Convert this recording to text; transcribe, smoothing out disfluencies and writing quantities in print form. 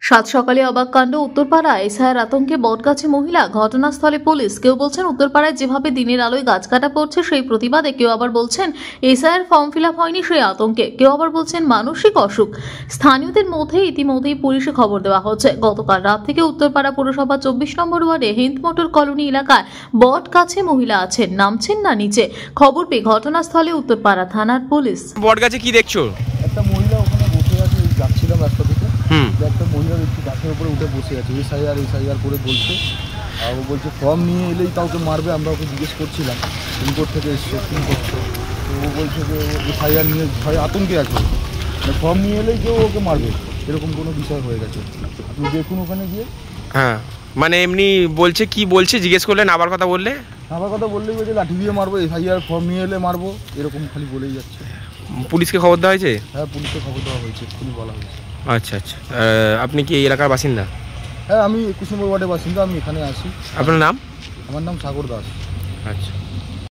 সাত সকালে অবাক কাণ্ড উত্তরপাড়া এসআইয়ের আতঙ্কে বটগাছে মহিলা, ঘটনাস্থলে পুলিশ। কেউ বলছেন উত্তরপাড়ায় যেভাবে দিনের আলোয় গাছ কাটা পড়ছে সেই প্রতিবাদে, কেউ আবার বলছেন এসআইয়ের ফর্ম ফিল আপ হয়নি সেই আতঙ্কে, কেউ আবার বলছেন মানসিক অসুখ। স্থানীয়দের মধ্যে ইতিমধ্যেই পুলিশে খবর দেওয়া হচ্ছে। গতকাল রাত থেকে উত্তরপাড়া পুরসভা 24 নম্বর ওয়ার্ডে হিন্দ মোটর কলোনি এলাকায় বটগাছে মহিলা আছেন, নামছেন না নিচে। খবর পেয়ে ঘটনাস্থলে উত্তরপাড়া থানার পুলিশ। বটগাছে কি দেখছো? একটা মহিলা ওখানে বসে আছে, যাচ্ছিলাম রাস্তা থেকে, একটা মহিলা দেখছি গাছের উপরে উঠে বসে আছে, এসআইআর করে বলছে। আর ও বলছে ফর্ম নিয়ে এলেই কাউকে মারবে। আমরা ওকে জিজ্ঞেস করছিলাম পিনকোড থেকে এসছে, পিনকোড। তো ও বলছে যে এসআইআর নিয়ে ভয় আতঙ্কে আছে, ফর্ম নিয়ে এলেই কেউ ওকে মারবে, এরকম কোনো বিষয় হয়ে গেছে। আপনি দেখুন ওখানে গিয়ে। হ্যাঁ, মানে এমনি বলছে, কি বলছে জিজ্ঞেস করলেন? আবার কথা বললে? আবার কথা বললেই বলছে লাঠি দিয়ে মারবো, এসআইআর ফর্ম নিয়ে এলে মারবো, এরকম খালি বলেই যাচ্ছে। পুলিশকে খবর দেওয়া হয়েছে? হ্যাঁ, পুলিশকে খবর দেওয়া হয়েছে, এক্ষুনি বলা হয়েছে। আচ্ছা আচ্ছা, আপনি কি এই এলাকার বাসিন্দা? হ্যাঁ, আমি 21 নম্বর ওয়ার্ডের বাসিন্দা, আমি এখানে আসি। আপনার নাম? আমার নাম সাগর দাস। আচ্ছা।